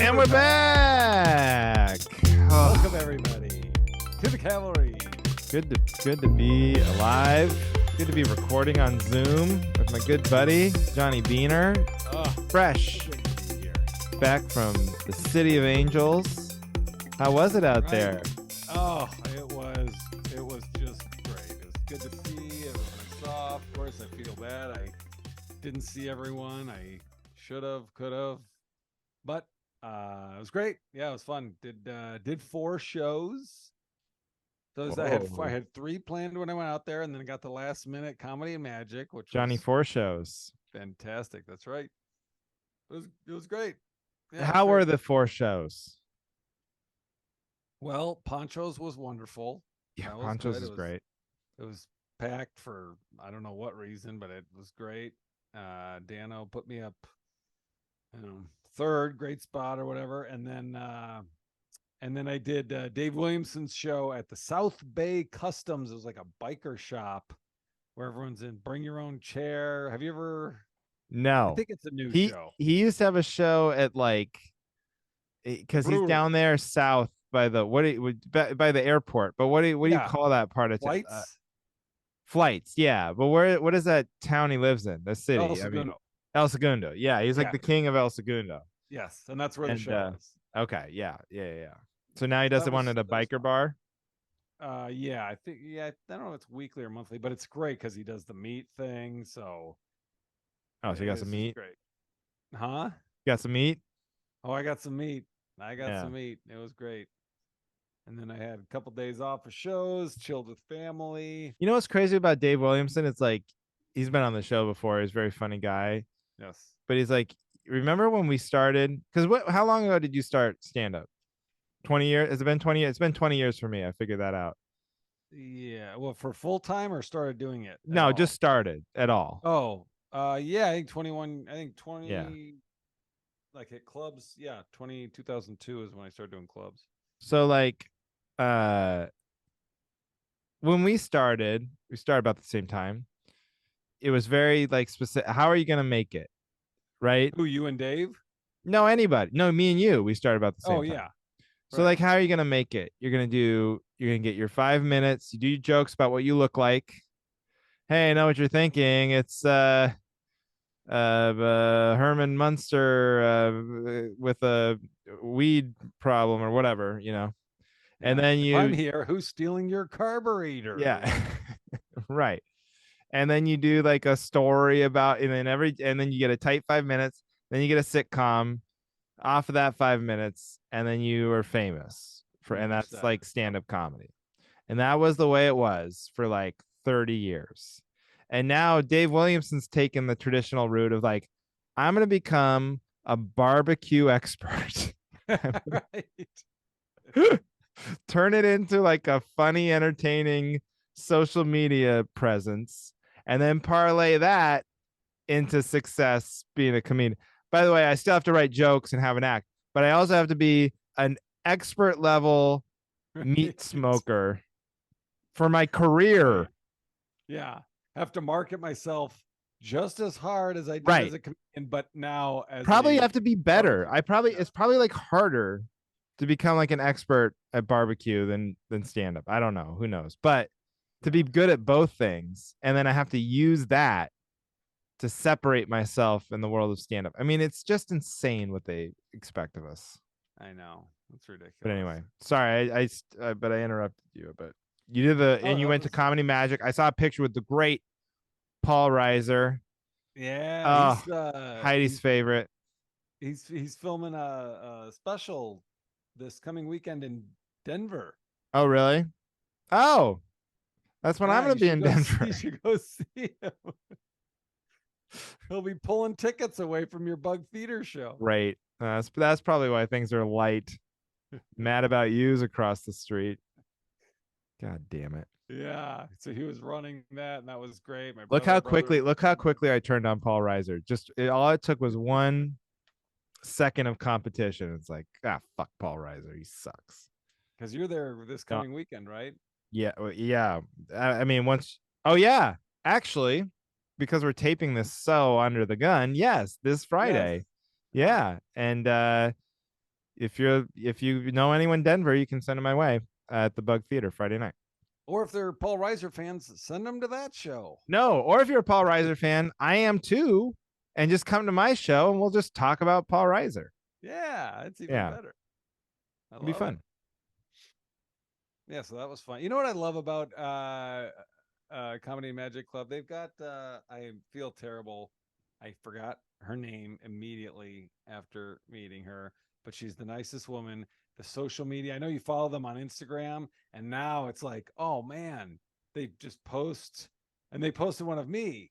And we're back. Welcome everybody to the Cavalry. Good to be alive. Good to be recording on Zoom with my good buddy Johnny Beaner. Fresh, back from the City of Angels. How was it out there? Oh, it was just great. It was good to see everyone I saw. Of course, I feel bad I didn't see everyone. I should have, could have, but it was great. Yeah, it was fun. Did 4 shows. Those I had 3 planned when I went out there, and then I got the last minute Comedy and Magic, which Johnny was 4 shows. fantastic. That's right. It was great. Yeah, How were the 4 shows? Well, Ponchos was wonderful. Yeah, That was Ponchos good. is great. It was packed for I don't know what reason, but it was great. Dano put me up, third, great spot or whatever, and then I did Dave Williamson's show at the South Bay Customs. It was like a biker shop where everyone's in. Bring your own chair. Have you ever? No, I think it's a new show. He used to have a show at because he's down there south by the by the airport. But what do you call that part of Flights? Flights, yeah. But what is that town he lives in? The city. El Segundo. El Segundo. Yeah, he's like the king of El Segundo. Yes, and that's where the show is. Okay, yeah. So now he does one at a biker bar. Yeah, I think I don't know if it's weekly or monthly, but it's great because he does the meat thing. So so you got some meat? Great. Huh? You got some meat? Oh, I got some meat. Some meat. It was great. And then I had a couple days off of shows, chilled with family. You know what's crazy about Dave Williamson? It's like he's been on the show before. He's a very funny guy. Yes. But he's like, remember when we started? Because how long ago did you start stand-up? 20 years? Has it been 20 years? It's been 20 years for me. I figured that out. Yeah. Well, for full time or started doing it? No, just started at all. Oh, yeah. I think 21. I think 20. Yeah. Like at clubs. Yeah. 2002 is when I started doing clubs. So when we started about the same time. It was very specific. How are you going to make it? Right? Who, you and Dave? No, anybody. No, me and you. We started about the same time. Oh, yeah. So how are you going to make it? You're going to get your 5 minutes. You do your jokes about what you look like. Hey, I know what you're thinking. It's Herman Munster with a weed problem or whatever, And then I'm here. Who's stealing your carburetor? Yeah. Right. And then you do a story about, and then you get a tight 5 minutes. Then you get a sitcom off of that 5 minutes, and then you are famous and that's stand-up comedy. And that was the way it was for 30 years. And now Dave Williamson's taken the traditional route of I'm going to become a barbecue expert. Right. Turn it into a funny, entertaining social media presence, and then parlay that into success being a comedian. By the way, I still have to write jokes and have an act, but I also have to be an expert level meat smoker for my career. Yeah. Have to market myself just as hard as I did as a comedian, but now as probably have to be better. It's probably harder to become an expert at barbecue than stand up. I don't know. Who knows? But to be good at both things, and then I have to use that to separate myself in the world of stand up. I mean, it's just insane what they expect of us. I know. It's ridiculous. But anyway, sorry, but I interrupted you. But you did and you went to Comedy Magic. I saw a picture with the great Paul Reiser. Yeah. Heidi's favorite. He's filming a special this coming weekend in Denver. Oh, really? Oh, that's when I'm going to be in Denver. You should go see him. He'll be pulling tickets away from your Bug Theater show. Right. That's probably why things are light. Mad About You's across the street. God damn it. Yeah. So he was running that, and that was great. Look how quickly I turned on Paul Reiser. All it took was 1 second of competition. It's fuck Paul Reiser. He sucks. Because you're there this coming weekend, right? Yeah. Yeah. I mean, yeah, actually, because we're taping this so under the gun. Yes, this Friday. Yes. Yeah. And if you know anyone in Denver, you can send them my way at the Bug Theater Friday night. Or if they're Paul Reiser fans, send them to that show. No, or if you're a Paul Reiser fan, I am too, and just come to my show and we'll just talk about Paul Reiser. Yeah, it's even Yeah, better. I it'd be love it. fun. Yeah, so that was fun. You know what I love about Comedy Magic Club? They've got I feel terrible. I forgot her name immediately after meeting her, but she's the nicest woman. The social media, I know you follow them on Instagram, and now it's like, oh man, they just post, and they posted one of me.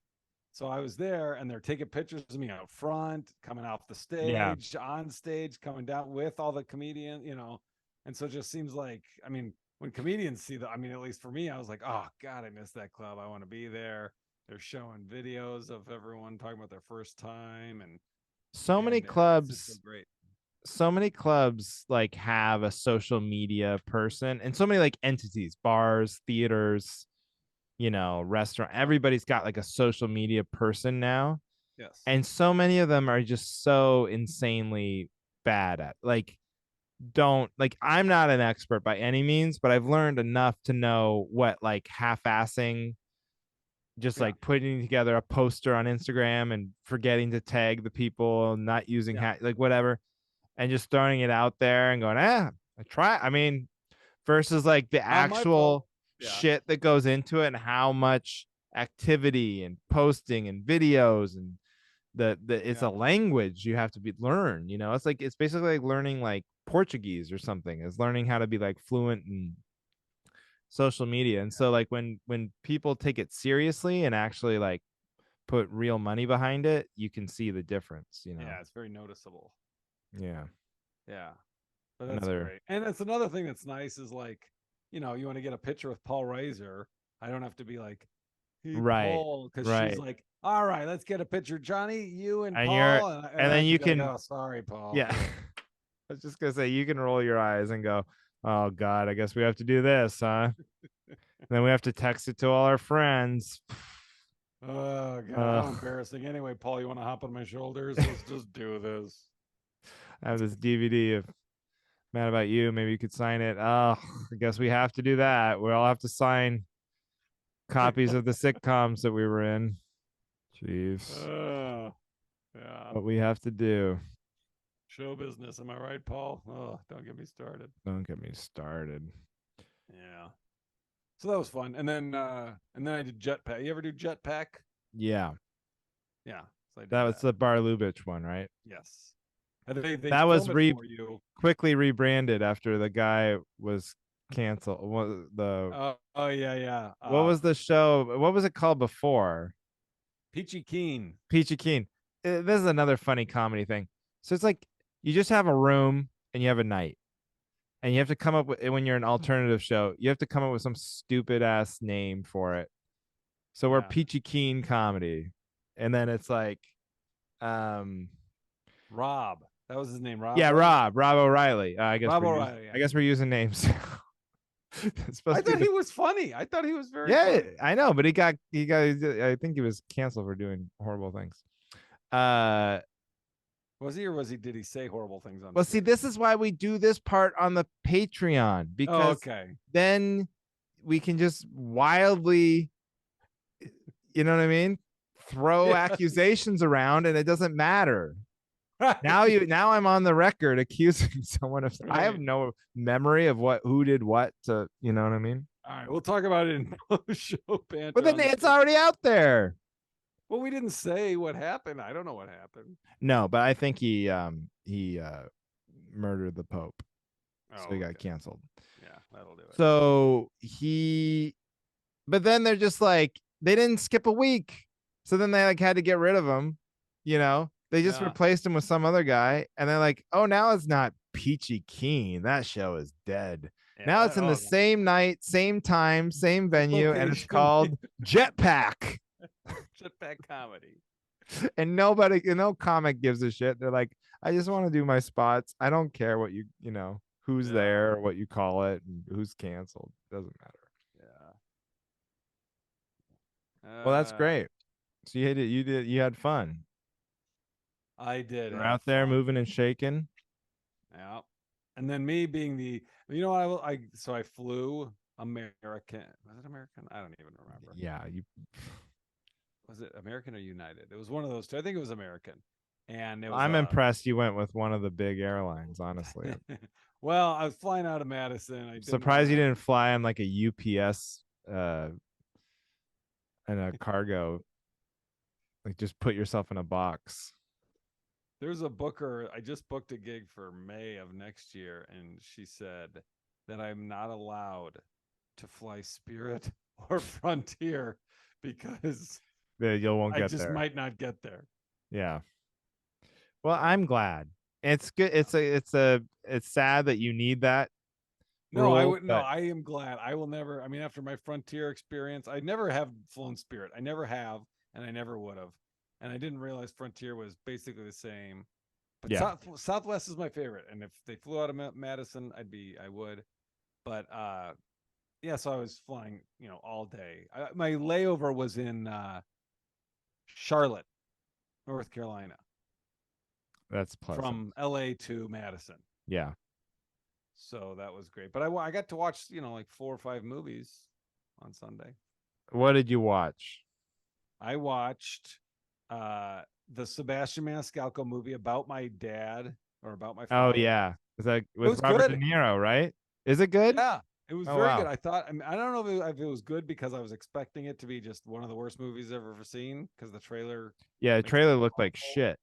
So I was there and they're taking pictures of me out front, coming off the Yeah. stage, on stage, coming down with all the comedians, you know. And so it just seems like, I mean, when comedians see that, I mean, at least for me, I was like, oh God, I missed that club. I want to be there. They're showing videos of everyone talking about their first time, and So many it's just so clubs, great. so many clubs like have a social media person, and so many like entities, bars, theaters, restaurant. Everybody's got like a social media person now. Yes. And so many of them are just so insanely bad at like don't like I'm not an expert by any means, but I've learned enough to know what like half-assing, just Yeah. like putting together a poster on Instagram and forgetting to tag the people, not using Yeah. like whatever, and just throwing it out there and going, I mean, versus like the Not my fault. actual Yeah. shit that goes into it and how much activity and posting and videos and the it's Yeah. a language you have to be learn, it's like it's basically like learning like Portuguese or something, is learning how to be like fluent in social media. And so like when people take it seriously and actually like put real money behind it, you can see the difference. Yeah. It's very noticeable. Yeah. Yeah. But that's Another great. And that's another thing that's nice is like, you know, you want to get a picture with Paul Reiser. I don't have to be like, hey, right, Paul, because she's right. like, all right, let's get a picture. Johnny, you and And you're Paul. And and I then can you be like, can oh, sorry, Paul. yeah. I was just gonna say you can roll your eyes and go, oh God, I guess we have to do this, huh? Then we have to text it to all our friends. Oh, God, how Ugh. embarrassing. Anyway, Paul, you want to hop on my shoulders? Let's just do this. I have this DVD of Mad About You. Maybe you could sign it. Oh, I guess we have to do that. We all have to sign copies of the sitcoms that we were in. Jeez. uh, yeah. What we have to do. Show business. Am I right, Paul? Oh, don't get me started. Don't get me started. Yeah. So that was fun. And then I did Jetpack. You ever do Jetpack? Yeah. Yeah. So I did That was that. the Bar Lubitsch one, right? Yes. And they That was film it for you. quickly rebranded after the guy was canceled. Oh yeah, yeah. What was the show? What was it called before? Peachy Keen. Peachy Keen. This is another funny comedy thing. So it's like you just have a room and you have a night, and you have to come up with, when you're an alternative show, you have to come up with some stupid ass name for it. So we're Yeah. Peachy Keen comedy, and then it's like, um, Rob. That was his name. Rob yeah, was it? Rob O'Reilly. Rob O'Reilly. I Yeah. guess we're using names. It's I supposed to be thought the he was funny. I thought he was very yeah, funny. I know, but I think he was canceled for doing horrible things. Uh, Was he or was he? Did he say horrible things on well, see, stage? this is why we do this part on the Patreon, Oh, because okay. then we can just wildly, what I mean, throw Yeah. accusations around, and it doesn't matter. Right. Now I'm on the record accusing someone of. I have Right. no memory of who did what to. You know what I mean? All right. We'll talk about it in show But banter then on the it's Patreon. already out there. Well, we didn't say what happened. I don't know what happened. No, but I think he murdered the Pope, so Oh, he got okay. canceled. Yeah, that'll do it. So but then they're just like they didn't skip a week, so then they like had to get rid of him. They just Yeah. replaced him with some other guy, and they're like, oh, now it's not Peachy Keen. That show is dead. Yeah. Now it's in the same night, same time, same venue, and it's Location. called Jetpack. Jetpack comedy. And no comic gives a shit. They're like, I just want to do my spots. I don't care what who's Yeah. there, or what you call it, and who's canceled. Doesn't matter. Yeah. Well, that's great. So you had fun. I did You were have out there fun. moving and shaking. Yeah. And then me being the, you know, so I flew American. Was it American? I don't even remember. Yeah, you. Was it American or United? It was one of those two. I think it was American. And it was I'm impressed you went with one of the big airlines. Honestly, I'm well, I was flying out of Madison. I didn't want surprised you to. didn't fly on like a UPS and a cargo. Like just put yourself in a box. There's a booker. I just booked a gig for May of next year, and she said that I'm not allowed to fly Spirit or Frontier because That you won't I get just there. might not get there. Yeah. Well, So I'm glad. It's good. It's sad that you need that no, I rule, would no. but I am glad. I will never. I mean, after my Frontier experience, I never have flown Spirit. I never have, and I never would have. And I didn't realize Frontier was basically the same. But yeah, Southwest is my favorite, and if they flew out of Madison, I would. But yeah, so I was flying, all day. My layover was in Charlotte, North Carolina, that's pleasant. from LA to Madison. Yeah. So that was great. But I got to watch, like 4 or 5 movies on Sunday. What did you watch? I watched the Sebastian Maniscalco movie about my dad, or about my Oh father. yeah. Is that It with was Robert De good. Niro, right? Is it good? Yeah, it was Oh very good. wow. I thought. I mean, I don't know if it was good because I was expecting it to be just one of the worst movies I've ever seen, because the trailer Yeah, the makes it trailer look looked like awful. shit.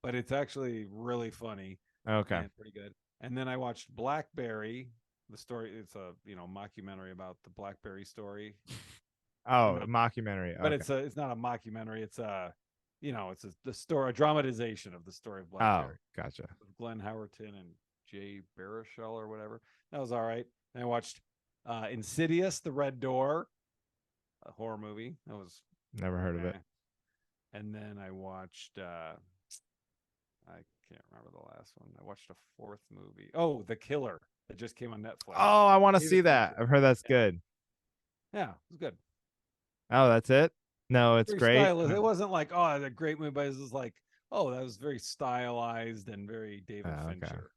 But it's actually really funny Okay. and pretty good. And then I watched Blackberry, the story. It's a mockumentary about the Blackberry story. Or Oh, a not, mockumentary. but Okay. it's not a mockumentary. It's the story, a dramatization of the story of Oh, Blackberry gotcha. with Glenn Howerton and Jay Baruchel or whatever. That was all right. And I watched Insidious, The Red Door, a horror movie. That was Never heard of it. eh. And then I watched I can't remember the last one. I watched a fourth movie. Oh, The Killer, that just came on Netflix. Oh, I want to see David that. Fincher. I've heard that's Yeah, good. yeah, it was good. Oh, that's it? No, it's Very great. stylish. It wasn't like, oh, it's a great movie, but it was like, oh, that was very stylized and very David Oh, okay. Fincher.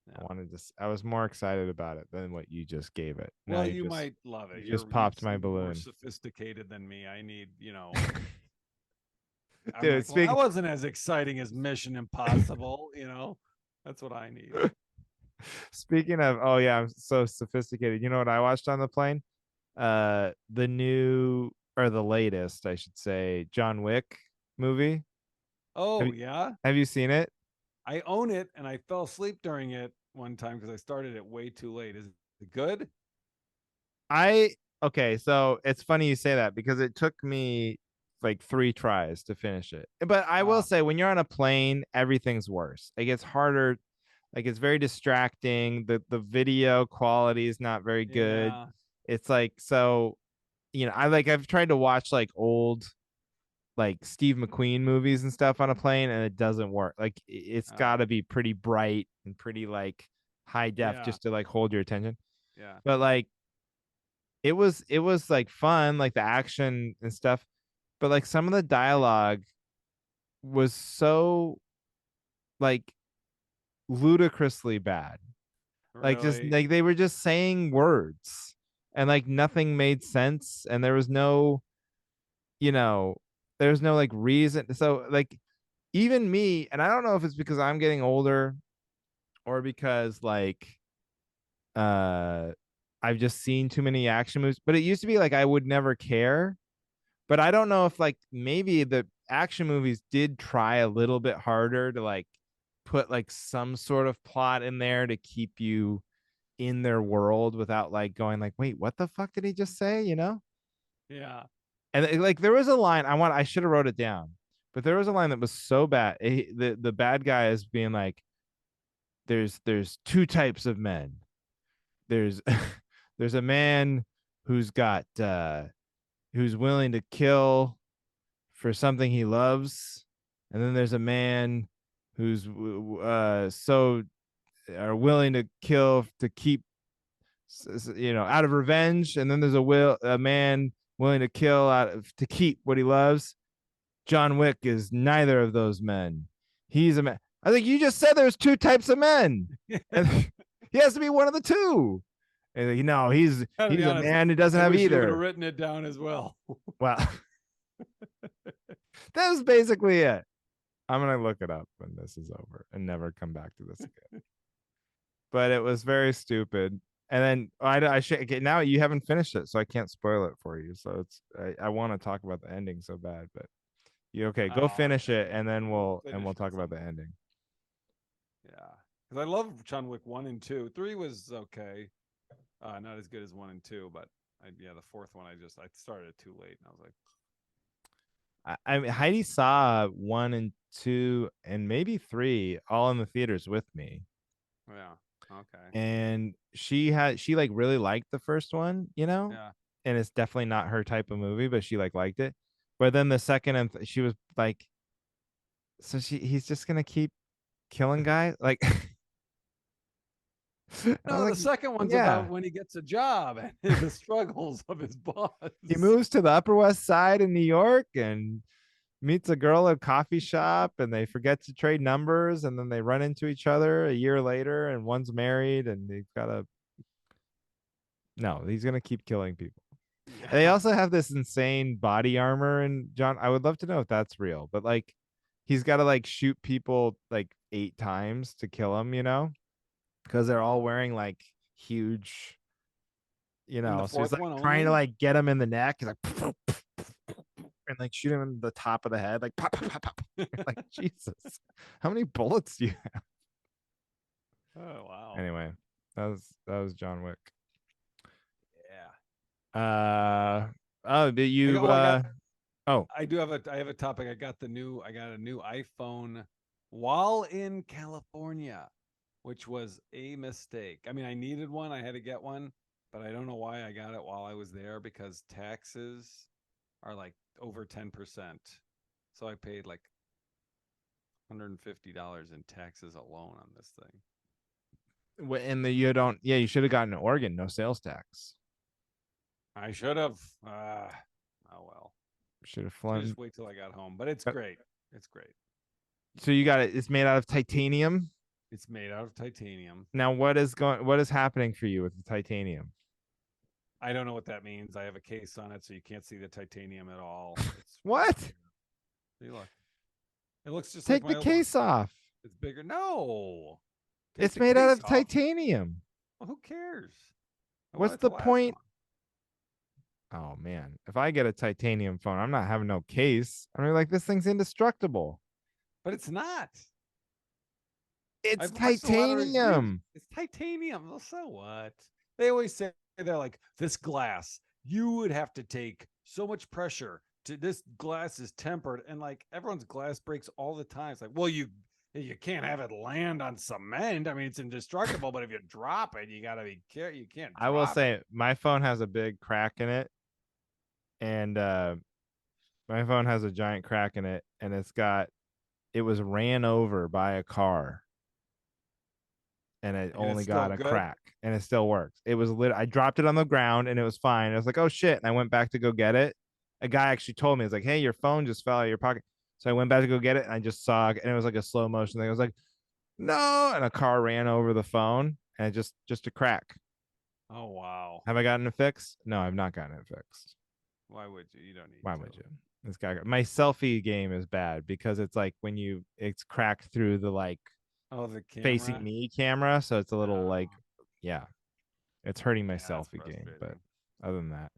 I Yeah. wanted to. I was more excited about it than what you just gave it. Now Well, you you just might love it. you just You popped my seem more balloon. sophisticated than me. I need, I'm Dude, like, well, that speaking wasn't as exciting as Mission Impossible. That's what I need. speaking of, oh yeah, I'm so sophisticated. You know what I watched on the plane? The new, or the latest, I should say, John Wick movie. Have Oh you, yeah, have you seen it? I own it, and I fell asleep during it one time because I started it way too late. Is it good? I Okay, so it's funny you say that because it took me like 3 tries to finish it. But I will Ah, say when you're on a plane, everything's worse. It gets harder, like it's very distracting. The video quality is not very good. yeah, It's like so, I've tried to watch like old like Steve McQueen movies and stuff on a plane and it doesn't work. Like it's got oh, to be pretty bright and pretty like high def yeah, just to like hold your attention. yeah. But like it was like fun, like the action and stuff, but like some of the dialogue was so like ludicrously bad. Like just Really? like they were just saying words and like nothing made sense and there was no, you know, there's no like reason. So like even me, and I don't know if it's because I'm getting older or because like uh I've just seen too many action movies, but it used to be like I would never care. But I don't know if like maybe the action movies did try a little bit harder to like put like some sort of plot in there to keep you in their world without like going like, wait, what the fuck did he just say? Yeah. And like there was a line I should have wrote it down, but there was a line that was so bad. The bad guy is being like, there's two types of men. There's there's a man who's got who's willing to kill for something he loves, and then there's a man who's so are willing to kill to keep out of revenge, and then there's a man willing to kill out of to keep what he loves. John Wick is neither of those men. He's a man. I think you just said there's two types of men, and he has to be one of the two. And like, no, Gotta be he's a honest. man who doesn't I have wish you would have either. written it down as well. Well, that was basically it. I'm gonna look it up when this is over and never come back to this again. But it was very stupid. And then I should okay, now you haven't finished it, so I can't spoil it for you. So I want to talk about the ending so bad, but you okay? Go Oh, finish it, and then we'll we'll finish talk at about some the point. ending. Yeah, because I love John Wick 1 and 2. 3 was okay, not as good as 1 and 2, but yeah, the fourth one I started it too late, and I was like, I mean, Heidi saw 1 and 2 and maybe 3 all in the theaters with me, yeah, okay, and she like really liked the first one, yeah. and it's definitely not her type of movie, but she like liked it. But then the second she was like, so he's just gonna keep killing guys, like, and I'm No, like, the second one's about yeah. when he gets a job and the struggles of his boss. He moves to the Upper West Side in New York and meets a girl at a coffee shop, and they forget to trade numbers, and then they run into each other a year later, and one's married, and they've got a no, he's gonna keep killing people. And they Yeah, also have this insane body armor, and John, I would love to know if that's real, but like he's got to like shoot people like 8 times to kill them, because they're all wearing like huge, in the so he's fourth like one trying to only. like get him in the neck. He's like and like shoot him in the top of the head, like pop, pop, pop, pop. Like Jesus, how many bullets do you have? Oh wow. Anyway, that was John Wick. Yeah. Oh, did you I got oh, I have a topic. I got a new iPhone while in California, which was a mistake. I mean, I needed one, I had to get one, but I don't know why I got it while I was there because taxes are like over 10%. So I paid like $150 in taxes alone on this thing. in the you don't yeah, you should have gotten an Oregon, no sales tax. I should have. Oh well. Should have Should just flown. wait till I got home. But it's great. It's great. So you got it. It's made out of titanium. It's made out of titanium. Now, what is happening for you with the titanium? I don't know what that means. I have a case on it, so you can't see the titanium at all. It's way What? bigger. See, look. It looks just like Take the my old one. case off. It's bigger. No. Take It's the made out case of off. titanium. Well, who cares? I want What's it to the last point? long. Oh man, if I get a titanium phone, I'm not having no case. I mean, like this thing's indestructible. But it's not. It's I've watched a lot of reviews. titanium. It's titanium. Well, so what? They always say they're like, this glass, you would have to take so much pressure to this glass is tempered. And like everyone's glass breaks all the time. It's like, well, you can't have it land on cement. I mean, it's indestructible, but if you drop it, you gotta be careful. You can't I will drop it. say my phone has a big crack in it, and my phone has a giant crack in it, and it was ran over by a car, and it And it's only still got a good. crack, and it still works. It was lit. I dropped it on the ground, and it was fine. I was like, oh shit, and I went back to go get it. A guy actually told me, it's like, hey, your phone just fell out of your pocket. So I went back to go get it, and I just saw, and it was like a slow motion thing. I was like, no, and a car ran over the phone, and it just a crack. Oh wow. Have I gotten it fixed? No, I've not gotten it fixed. Why would you? You don't need Why to. would you? This guy, my selfie game is bad because it's like it's cracked through the like Oh, the facing camera. me camera, so it's a little like, Oh, yeah, it's hurting my yeah, that's selfie game. But frustrating. other than that,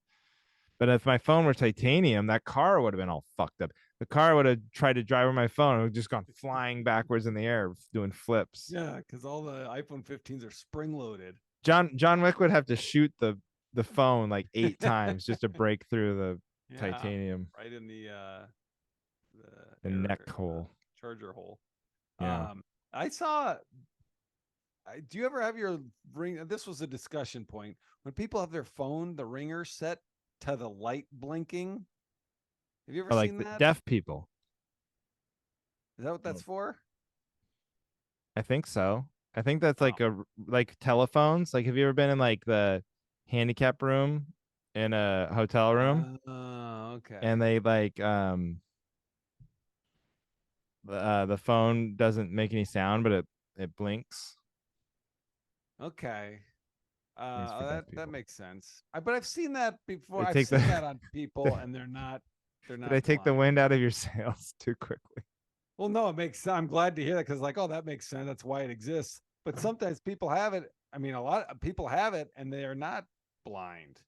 but if my phone were titanium, that car would have been all fucked up. The car would have tried to drive over my phone. It would have just gone flying backwards in the air, doing flips. Yeah, because all the iPhone 15s are spring loaded. John Wick would have to shoot the phone like 8 times just to break through the Yeah, titanium right in the the air neck hole. charger hole. Yeah. I saw. Do you ever have your ring? This was a discussion point when people have their phone, the ringer set to the light blinking. Have you ever Or like seen the that? deaf people. Is that what that's for? I think so. I think that's Oh, like telephones. Like, have you ever been in like the handicap room in a hotel room, and okay. they like The phone doesn't make any sound, but it blinks. Okay. It's for deaf That people. makes sense. But I've seen that before. They I've take the seen that on people, did and they're I not take the blind. wind out of your sails too quickly? Well, no, it makes. I'm glad to hear that because, like, oh, that makes sense. That's why it exists. But sometimes people have it. I mean, a lot of people have it, and they are not blind.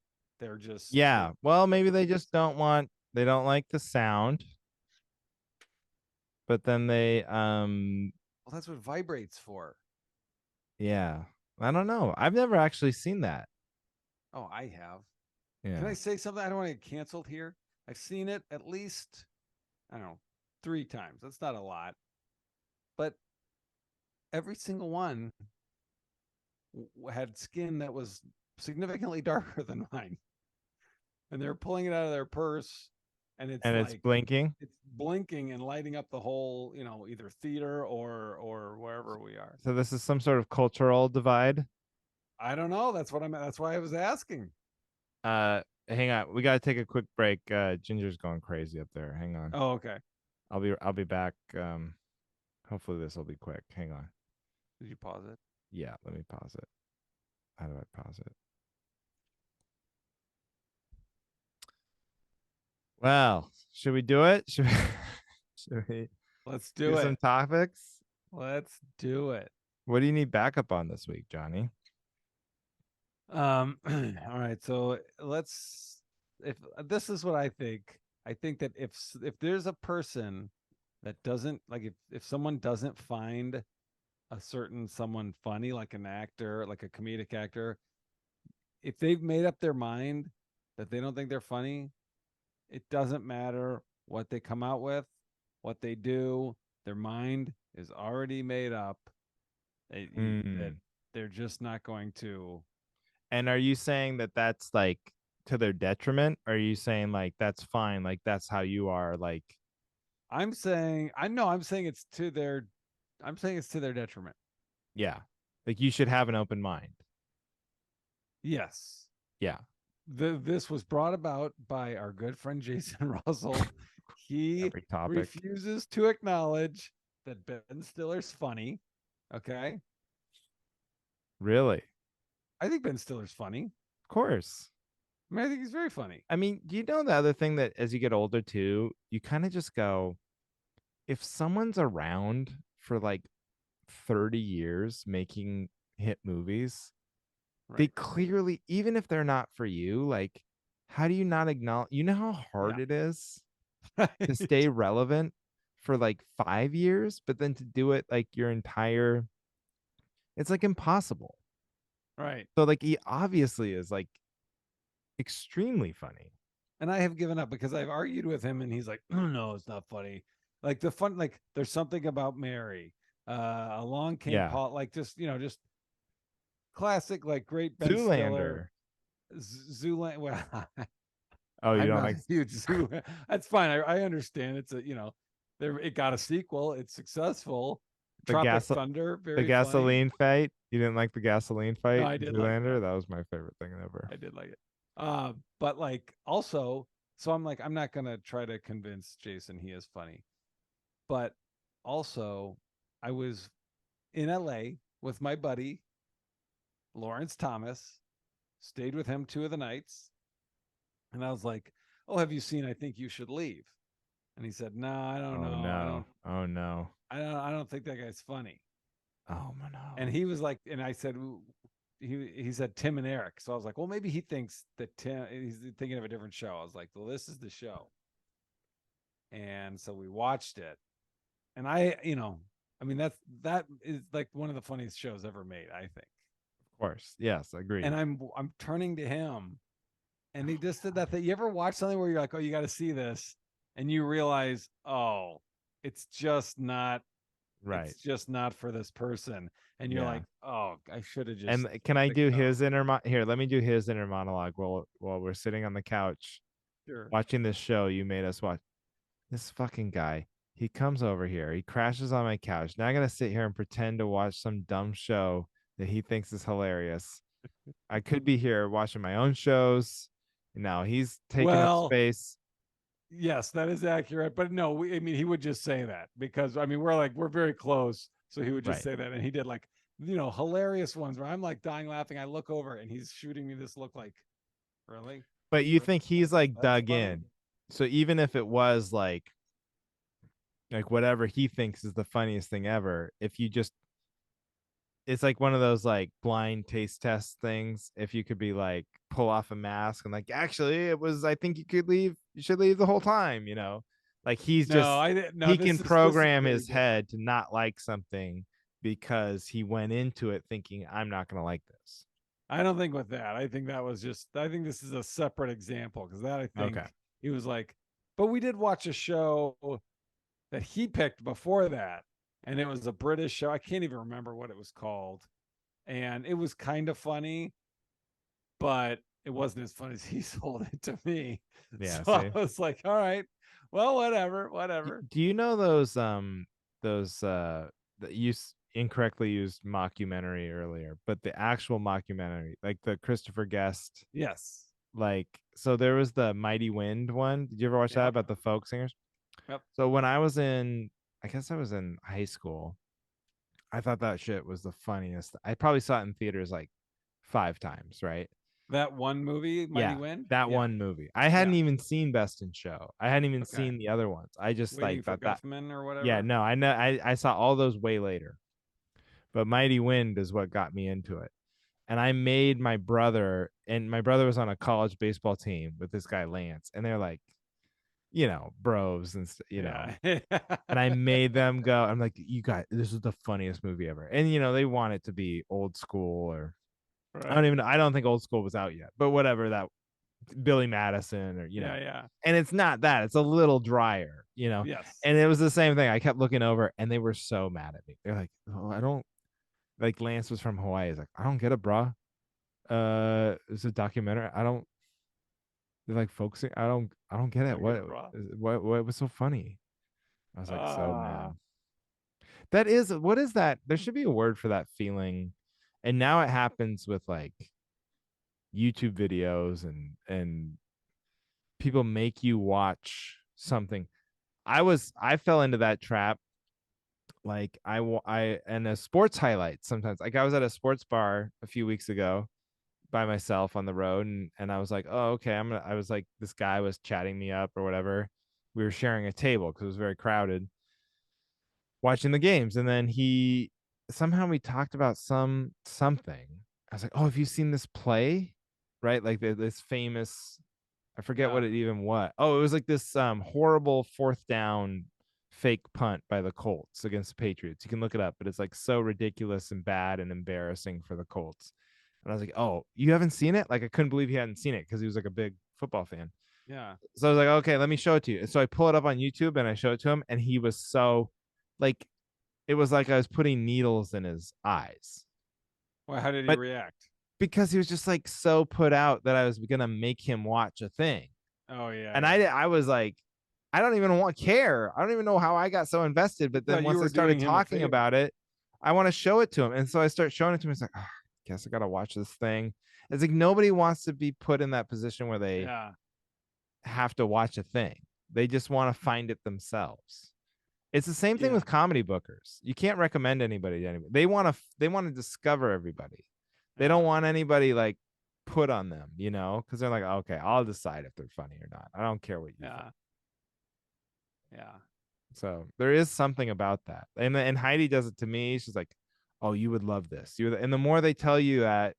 They're just they Yeah. Well, maybe can't they hear. just they don't like the sound, but then they Well, that's what vibrates for. yeah. I don't know. I've never actually seen that. Oh, I have. Can I Yeah. say something? I don't want to get canceled here. I've seen it at least, I don't know, 3 times. That's not a lot, but every single one had skin that was significantly darker than mine. And they're pulling it out of their purse, and it's And it's like blinking. it's blinking and lighting up the whole, either theater or wherever we are. So this is some sort of cultural divide. I don't know. That's why I was asking. Hang on. We got to take a quick break. Ginger's going crazy up there. Hang on. Oh, okay. I'll be back. Hopefully this will be quick. Hang on. Did you pause it? Yeah, let me pause it. How do I pause it? Well, should we do it? Should we Let's do do some it. topics? Let's do it. What do you need backup on this week, Johnny? All right. So let's if this is what I think. I think that if there's a person that doesn't like if someone doesn't find a certain someone funny, like an actor, like a comedic actor, if they've made up their mind that they don't think they're funny, it doesn't matter what they come out with, what they do. Their mind is already made up that Mm. they're just not going to. And are you saying that that's like to their detriment? Or are you saying like that's fine, like that's how you are, like I'm saying it's to their. I'm saying it's to their detriment. yeah, like you should have an open mind? Yes. Yeah, This was brought about by our good friend Jason Russell. He every topic. refuses to acknowledge that Ben Stiller's funny. Okay. Really? I think Ben Stiller's funny. Of course. I mean, I think he's very funny. I mean, do you know the other thing that as you get older too, you kind of just go, if someone's around for like 30 years making hit movies, they Right. clearly, even if they're not for you, like, how do you not acknowledge? You know how hard Yeah. it is to Right. stay relevant for like 5 years, but then to do it like your entire, it's like impossible. Right. So, like, he obviously is like extremely funny. And I have given up because I've argued with him and he's like, oh, no, it's not funny. Like like there's something about Mary. Along came Yeah. Paul, like just classic, like great Ben Stiller. Zoolander. Zoolander. Well, Oh, you I'm don't not like a huge Zoo. That's fine. I understand. It's there. It got a sequel. It's successful. the Tropic gas Thunder, the very funny. gasoline fight? You didn't like the gasoline No, fight I in did like Zoolander? that. That was my favorite thing ever. I did like it. But like also, so I'm like, I'm not gonna try to convince Jason he is funny. But also, I was in LA with my buddy Lawrence Thomas, stayed with him 2 of the nights, and I was like, "Oh, have you seen I Think You Should Leave?" And he said, "No, I don't Oh know. no. Oh no. I don't think that guy's funny." Oh And no. he was like, and I said, he said Tim and Eric. So I was like, well, maybe he thinks that he's thinking of a different show. I was like, well, this is the show. And so we watched it. And I mean, that is like one of the funniest shows ever made, I think. Of course. Yes, agreed. And I'm turning to him, and he just did that thing. You ever watch something where you're like, oh, you got to see this, and you realize, oh, it's just not Right. for this person, and you're Yeah. like, oh, I should have just And can I picked do it up. his here, let me do his inner monologue while we're sitting on the couch Sure. watching this show you made us watch. This fucking guy. He comes over here. He crashes on my couch. Now I gotta sit here and pretend to watch some dumb show that he thinks is hilarious. I could be here watching my own shows. Now he's taking up Well, space. Yes, that is accurate. But no, I mean, he would just say that because I mean, we're very close. So he would just Right. say that. And he did like, hilarious ones where I'm like dying laughing. I look over and he's shooting me this look like, really? But you Really? think he's like That's dug funny? in. So even if it was like whatever he thinks is the funniest thing ever, if you just it's like one of those like blind taste test things. If you could be like pull off a mask and like actually it was I think you should leave the whole time, you know. Like he's No, just I didn't. No, he can this is program very his different. head to not like something because he went into it thinking I'm not going to like this. I don't think with that. I think this is a separate example because that I Okay. think he was like, but we did watch a show that he picked before that, and it was a British show. I can't even remember what it was called, and it was kind of funny, but it wasn't as funny as he sold it to me. Yeah, So I see. was like, all right, well, whatever, whatever. Do you know those that you incorrectly used mockumentary earlier, but the actual mockumentary, like the Christopher Guest, Yes. like so there was the Mighty Wind one. Did you ever watch that Yep. about the folk singers? Yep. So when I was in, I guess I was in high school, I thought that shit was the funniest. I probably saw it in theaters like 5 times, right? That one movie, Mighty Yeah, Wind. that Yeah. one movie. I hadn't Yeah. even seen Best in Show. I hadn't even Okay. seen the other ones. I just Waiting like for thought that. Guffman or Yeah, whatever. no, I know. I saw all those way later, but Mighty Wind is what got me into it. And I made my brother, and my brother was on a college baseball team with this guy Lance, and they're like, bros and Yeah. and I made them go. I'm like, you guys, this is the funniest movie ever. And they want it to be old school, or I don't Right. even know. I don't think old school was out yet, but whatever that Billy Madison or Yeah. Yeah. and it's not that. It's a little drier. Yes. And it was the same thing. I kept looking over and they were so mad at me. They're like, oh, I don't like Lance was from Hawaii. He's like, I don't get it, bro. It's a documentary. I don't they're like focusing. I don't get it. Don't get What it, bro. what was so funny? I was like so Ah. mad. That is what is that? There should be a word for that feeling. And now it happens with like YouTube videos and people make you watch something. I fell into that trap like I and a sports highlight sometimes. Like I was at a sports bar a few weeks ago by myself on the road and I was like, "Oh, okay, I was like this guy was chatting me up or whatever. We were sharing a table because it was very crowded watching the games and then he somehow we talked about something. I was like, "Oh, have you seen this play?" Right? Like this famous I forget what Yeah. it even was. Oh, it was like this horrible fourth down fake punt by the Colts against the Patriots. You can look it up, but it's like so ridiculous and bad and embarrassing for the Colts. And I was like, "Oh, you haven't seen it?" Like I couldn't believe he hadn't seen it because he was like a big football fan. Yeah. So I was like, "Okay, let me show it to you." And so I pull it up on YouTube and I show it to him, and he was so like it was like I was putting needles in his eyes. Well, how did he But react? because he was just like so put out that I was gonna make him watch a thing. Oh yeah, And yeah. I was like, I don't even want care. I don't even know how I got so invested. But You then thought you once I were started doing him a talking favor. about it, I want to show it to him. And so I start showing it to him. He's like, oh, I guess I gotta watch this thing. It's like nobody wants to be put in that position where they Yeah. have to watch a thing. They just want to find it themselves. It's the same thing Yeah. with comedy bookers. You can't recommend anybody to anybody. They want to discover everybody. They don't Yeah. want anybody like put on them, because they're like, okay, I'll decide if they're funny or not. I don't care what you think. Yeah. Yeah. So there is something about that. And Heidi does it to me. She's like, "Oh, you would love this." And the more they tell you that,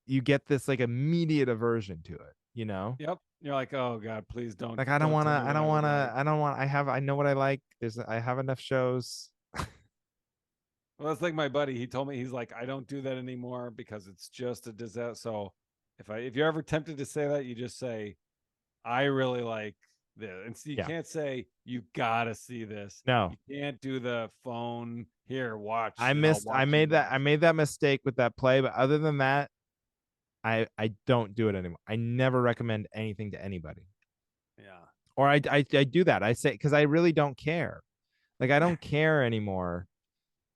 you get this like immediate aversion to it. Yep. You're like, oh God, please don't Like I don't don't want tell to me I what I don't would want to like. I don't want I know what I like. I have enough shows. Well, that's like my buddy. He told me he's like, I don't do that anymore because it's just a disaster. So if you're ever tempted to say that, you just say, I really like this. And so you Yeah. can't say you gotta see this. No. You can't do the phone here, watch, I and I'll missed watch you watch. I made that mistake with that play, but other than that, I don't do it anymore. I never recommend anything to anybody. Yeah. Or I do that. I say cuz I really don't care. Like I don't care anymore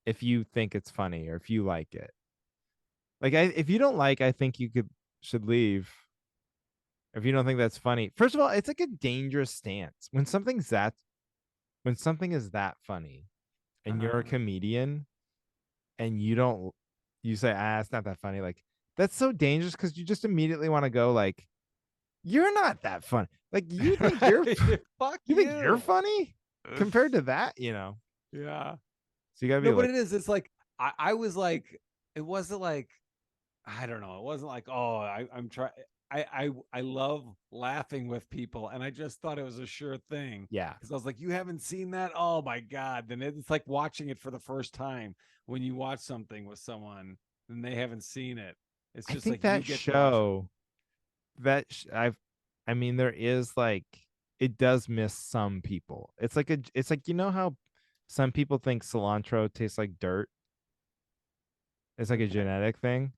if you think it's funny or if you like it. Like if you don't like, I think you should leave. If you don't think that's funny, first of all, it's like a dangerous stance when something is that funny, and you're Uh-huh. a comedian, and you don't, you say, it's not that funny. Like that's so dangerous because you just immediately want to go like, you're not that funny. Like Right. Fuck you think you're you. funny compared to that, you know. Yeah. So you gotta be No, but like, it is. It's like I was like, it wasn't like I don't know. It wasn't like, oh, I'm trying. I love laughing with people, and I just thought it was a sure thing yeah. because I was like, you haven't seen that? Oh my god! Then it's like watching it for the first time when you watch something with someone and they haven't seen it. It's I just think like you that get to watch it. show I mean, there is like, it does miss some people. It's like, you know how some people think cilantro tastes like dirt? It's like a Okay. genetic thing.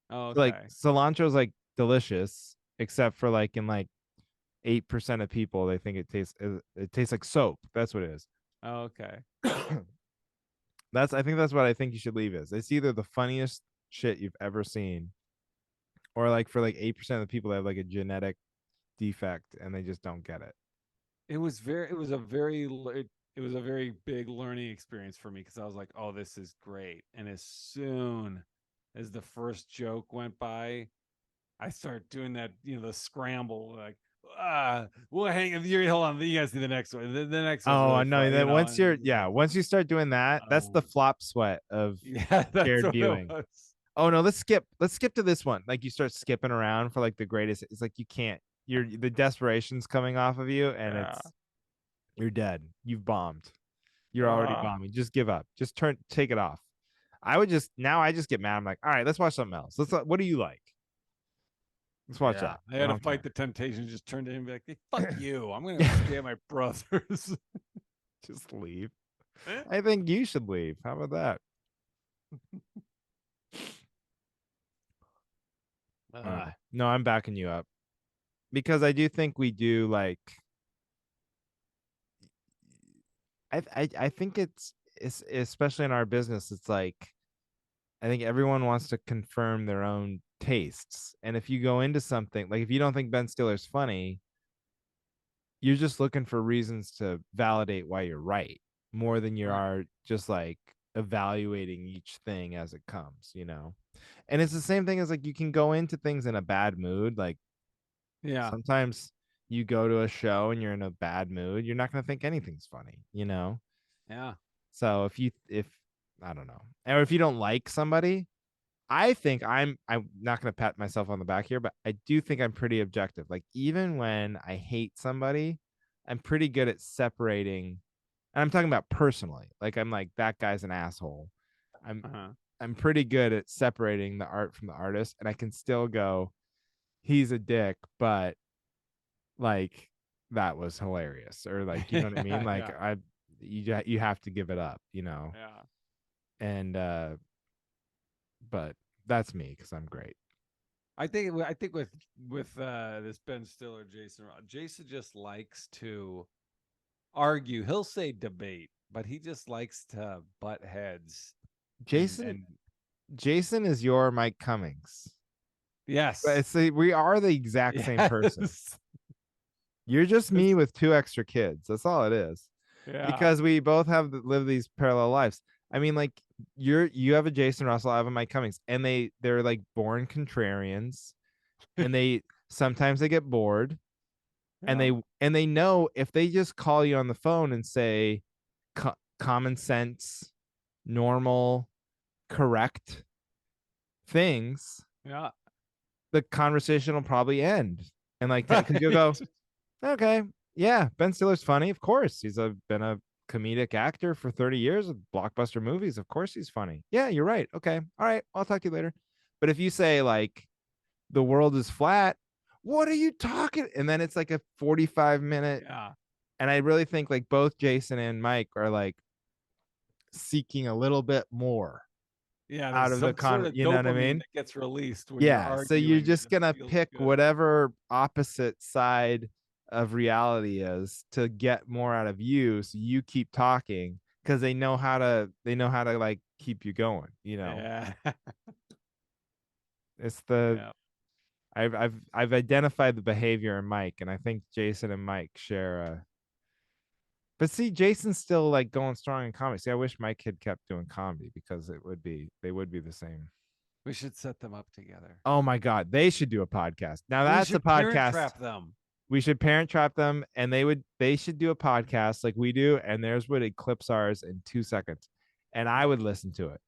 Oh, So like okay. cilantro's like delicious, except for like in like 8% of people they think it tastes like soap. That's what it is. Oh, okay. I think that's what I think you should leave is. It's either the funniest shit you've ever seen, or like for like 8% of the people that have like a genetic defect and they just don't get it. It was very. It was a very. It was a very big learning experience for me because I was like, oh, this is great. And as soon as the first joke went by, I start doing that, the scramble, like, well, hang on, hold on, you guys see the next one. The next one's Oh, really no, fun, that like, once you start doing that, that's the um, flop sweat of yeah, that's shared what it viewing. was. Oh no, let's skip to this one. Like you start skipping around for like the greatest. It's like you can't. The desperation's coming off of you, and Yeah. you're dead. You've bombed. You're already Uh, bombing. Just give up. Just take it off. I just get mad. I'm like, all right, let's watch something else. What do you like? Let's watch yeah. that. I I had to don't fight care. the temptation, just turn to him and be like, hey, fuck you. I'm gonna go stay at my brother's. Just leave. I think you should leave. How about that? uh, No, I'm backing you up because I do think we do like. I think it's especially in our business. It's like I think everyone wants to confirm their own tastes, and if you go into something like if you don't think Ben Stiller's funny, you're just looking for reasons to validate why you're right more than you right. are just like evaluating each thing as it comes, you know? And it's the same thing as like you can go into things in a bad mood. Like Yeah. sometimes you go to a show and you're in a bad mood, you're not going to think anything's funny, you know? Yeah. So if I don't know, or if you don't like somebody, I think I'm not going to pat myself on the back here, but I do think I'm pretty objective. Like even when I hate somebody, I'm pretty good at separating. And I'm talking about personally. Like I'm like that guy's an asshole. I'm Uh-huh. I'm pretty good at separating the art from the artist, and I can still go, he's a dick, but like that was hilarious, or like you know what I mean. Like Yeah. you have to give it up, you know. Yeah. And but that's me because I'm great. I think with this Ben Stiller, Jason just likes to argue. He'll say debate, but he just likes to butt heads Jason and Jason is your Mike Cummings. But yes. we are the exact same person. Yes. You're just me It's, with two extra kids. That's all it is. yeah. Because we both have live these parallel lives. I mean, like you have a Jason Russell, I have a Mike Cummings, and they're like born contrarians, and they sometimes they get bored, and Yeah. they know if they just call you on the phone and say common sense, normal, correct things, Yeah. the conversation will probably end. And like, because you'll go, Right. okay, yeah, Ben Stiller's funny. Of course, been a comedic actor for 30 years with blockbuster movies. Of course, he's funny. Yeah, you're right. Okay, all right, I'll talk to you later. But if you say like the world is flat, what are you talking? And then it's like a 45-minute. Yeah. And I really think like both Jason and Mike are like seeking a little bit more Yeah. out There's of the some sort of you know what I dopamine mean? that gets released when you're Yeah, so you're arguing and just it gonna feels pick good. whatever opposite side of reality is to get more out of you, so you keep talking because they know how to like keep you going, you know. Yeah. It's the Yeah. I've identified the behavior in Mike, and I think Jason and Mike share but see, Jason's still like going strong in comedy. See, I wish Mike had kept doing comedy because they would be the same. We should set them up together. Oh my God, they should do a podcast. Now We that's a should parent podcast. trap them. We should parent trap them, and they should do a podcast like we do, and theirs would eclipse ours in 2 seconds, and I would listen to it.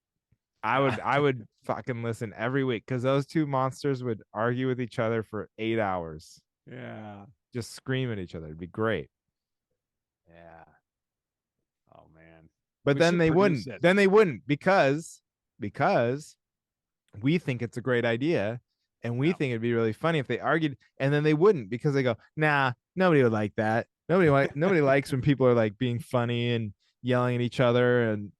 Yeah. I would fucking listen every week because those two monsters would argue with each other for 8 hours, Yeah. just scream at each other. It'd be great. Yeah. Oh man. But We then should they produce wouldn't. it. Then they wouldn't because we think it's a great idea and we Yeah. think it'd be really funny if they argued, and then they wouldn't because they go, nah, nobody would like that. Nobody likes when people are like being funny and yelling at each other and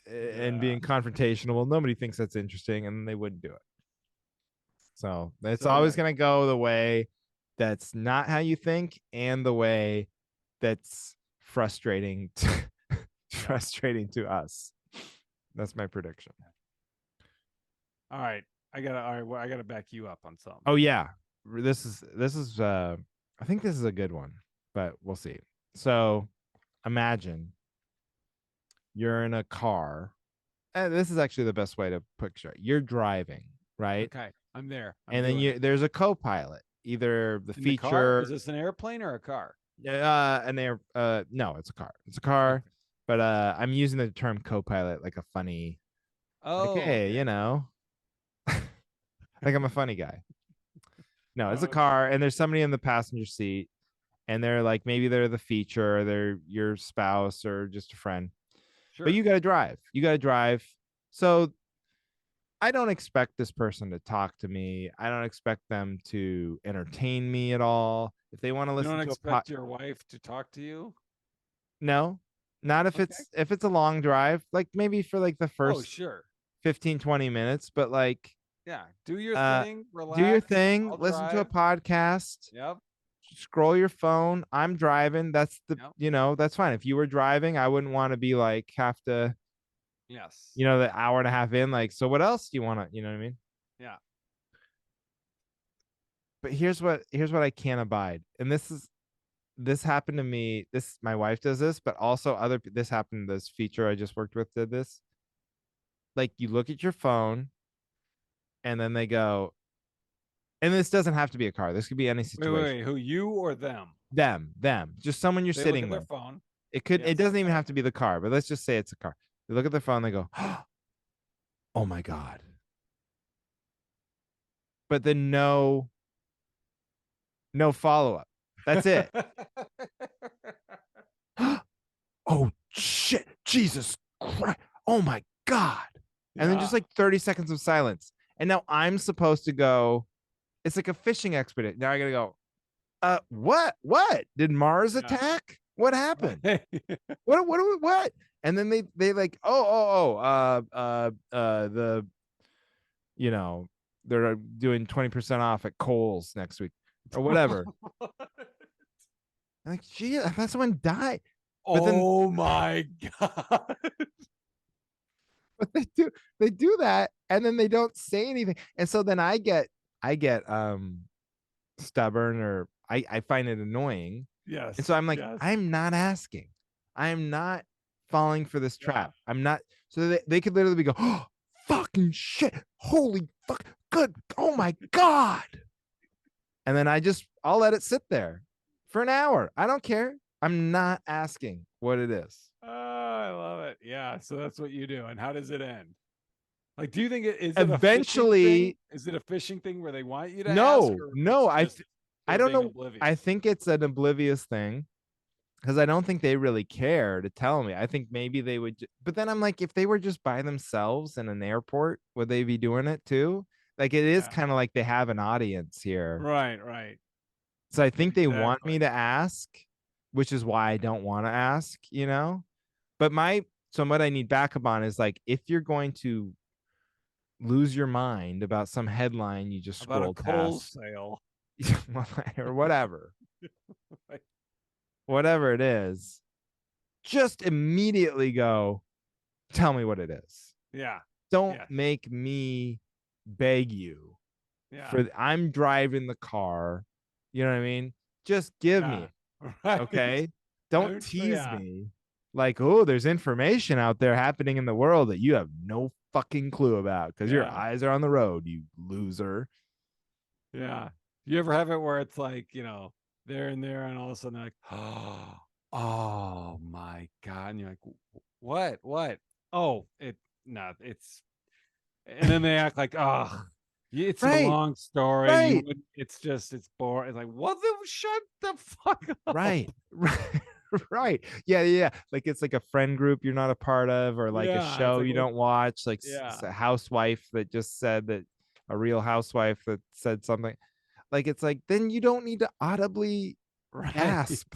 Yeah. being confrontational. Well, nobody thinks that's interesting, and they wouldn't do it. So it's So always yeah. gonna go the way that's not how you think and the way that's frustrating frustrating to us. That's my prediction. All right. All right. Well, I gotta back you up on something. Oh yeah. This is I think this is a good one, but we'll see. So imagine you're in a car. And this is actually the best way to picture it. You're driving, right? Okay. I'm there. And then there's a co-pilot, either the in the car? Is feature this an airplane or a car? an air no, it's a car. It's a car, Okay. but I'm using the term co-pilot like a funny like, Oh, hey, okay. you know, like I'm a funny guy. No, it's a Okay. car, and there's somebody in the passenger seat, and they're like, maybe they're the feature, or they're your spouse, or just a friend. But Sure. you got to drive. You got to drive. So I don't expect this person to talk to me. I don't expect them to entertain me at all. If they want to You don't listen to a expect your wife to talk to you? no, not if Okay. it's a long drive, like maybe for like the Oh, first sure. 15, 20 minutes, but like Yeah. Do your uh thing. do your Relax. thing, I'll listen to a drive. podcast, Yep. scroll your phone. I'm driving. That's the, Yep. that's fine. If you were driving, I wouldn't want to be like have to, Yes. the hour and a half in, like, so what else do you want to, you know what I mean? Yeah. But here's what I can't abide. And this happened to me. This my wife does this, but also this happened, this feature I just worked with did this. Like you look at your phone and then they go, and this doesn't have to be a car. This could be any situation. Wait. Who, you or them? Them, just someone you're They look sitting at their with. phone. It Yes. doesn't even have to be the car, but let's just say it's a car. They look at their phone, they go, oh my God. But then no follow-up. That's it. Oh shit. Jesus Christ. Oh my God. And then just Yeah. like 30 seconds of silence. And now I'm supposed to go, it's like a fishing expedition. Now I gotta go, what? Did Mars Yeah. attack? What happened? Right. What? And then they like, the, they're doing 20% off at Kohl's next week or whatever. I'm like, gee, I thought someone died. But then Oh my God. but they do that and then they don't say anything. And so then I get stubborn, or I find it annoying. Yes. And so I'm like, Yes. I'm not asking. I am not falling for this trap. Yeah. I'm not. So they could literally be go, oh, fucking shit. Holy fuck. Good. Oh my God. And then I'll let it sit there for an hour. I don't care. I'm not asking what it is. Oh, I love it. Yeah. So that's what you do. And how does it end? Like, do you think is it Eventually, is it a fishing thing where they want you to ask? No. I don't know. Oblivious? I think it's an oblivious thing because I don't think they really care to tell me. I think maybe they would, but then I'm like, if they were just by themselves in an airport, would they be doing it too? Like it is kind of like they have an audience here. Right. So I think they want Exactly. me to ask, which is why I don't want to ask, But what I need backup on is like, if you're going to lose your mind about some headline you just About a scrolled Kohl past sale. or whatever, whatever it is, just immediately go, tell me what it is. Yeah. Don't Yes. make me beg you Yeah. I'm driving the car. You know what I mean? Just give me Yeah. it. Right. Okay. Don't I'm sure. tease Yeah. me like, oh, there's information out there happening in the world that you have no fucking clue about because your Yeah. eyes are on the road, you loser. Yeah. You ever have it where it's like, there and there, and all of a sudden they're like, oh my God. And you're like, what? What? Oh, no, it's, and then they act like, oh, it's a Right. long story. Right. It's boring. It's like, what shut the fuck up. Right. Right. Right. Yeah, yeah, yeah. Like it's like a friend group you're not a part of, or like a Yeah. It's show like, you what? don't watch, like Yeah. a housewife that just said that a real housewife that said something. Like it's like then you don't need to audibly Right. gasp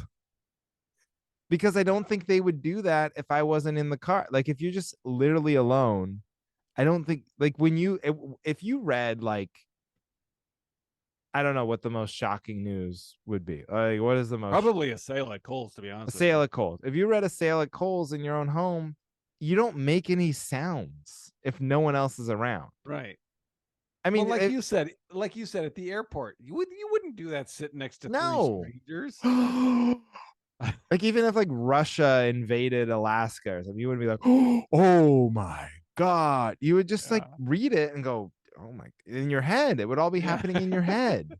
because I don't think they would do that if I wasn't in the car. Like if you're just literally alone, I don't think like when you if you read like I don't know what the most shocking news would be. Like what is the most Probably a sale at Kohl's, to be a honest with you. sale at Kohl's. If you read a sale at Kohl's in your own home, you don't make any sounds if no one else is around. Right. I Well, mean, like you said at the airport, you wouldn't do that sitting next to three no. strangers. Like even if like Russia invaded Alaska or something, you wouldn't be like, oh my God. You would just like Yeah. read it and go, oh my, in your head. It would all be Yeah. happening in your head.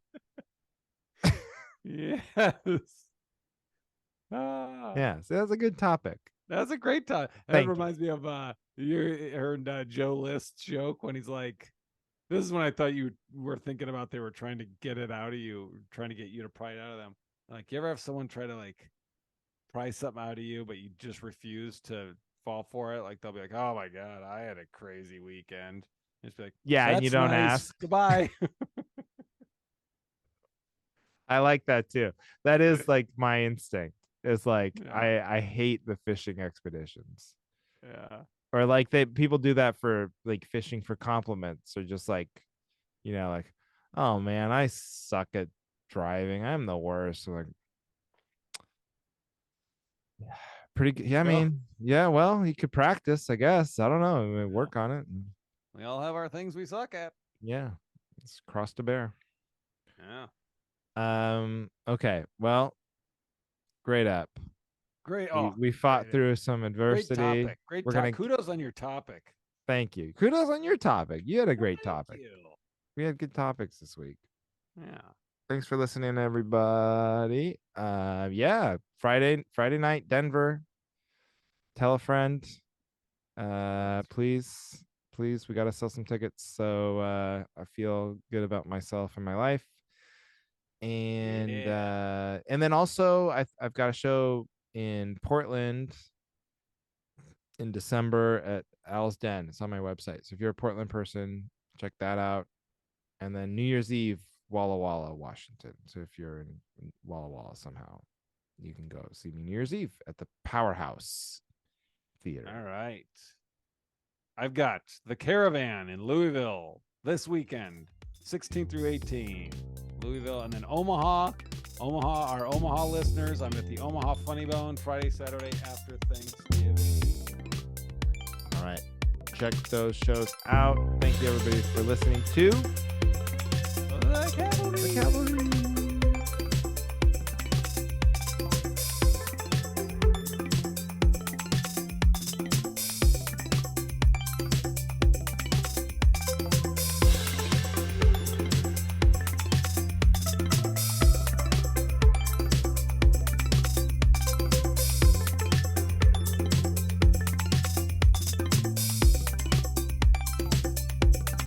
Yes. Ah, Yeah. So that's a good topic. that's a great time. That Thank you. reminds me of you heard Joe List's joke when he's like, "This is when I thought you were thinking about they were trying to get it out of you, trying to get you to pry it out of them." Like, you ever have someone try to like pry something out of you, but you just refuse to fall for it? Like they'll be like, "Oh my God, I had a crazy weekend." Just be like, Yeah. And you "That's don't nice. ask. Goodbye." I like that too. That is like my instinct. It's like Yeah. I hate the fishing expeditions. Yeah. Or like people do that for like fishing for compliments or just like, like, oh man, I suck at driving. I'm the worst. Like pretty good. Yeah, I Well, mean, yeah, well, you could practice, I guess. I don't know. I mean, yeah. work on it. We all have our things we suck at. Yeah. It's cross to bear. Yeah. Okay. Well, great app. Great. We Oh, we fought great. through some Great adversity. topic. Great We're talk. gonna Kudos on your topic. thank you. Kudos on your topic. You had a Well, great thank topic. you. We had good topics this week. Yeah. Thanks for listening, everybody. Yeah, Friday night, Denver. Tell a friend. Please, please, we got to sell some tickets so I feel good about myself and my life. And then also I've got a show in Portland in December at Al's Den. It's on my website. So if you're a Portland person, check that out. And then New Year's Eve, Walla Walla, Washington. So if you're in Walla Walla somehow, you can go see me New Year's Eve at the Powerhouse Theater. All right. I've got the Caravan in Louisville this weekend, 16 through 18. Louisville, and then Omaha. Our Omaha listeners, I'm at the Omaha Funny Bone Friday, Saturday after Thanksgiving. All right. Check those shows out. Thank you, everybody, for listening to The Cavalry. The Cavalry.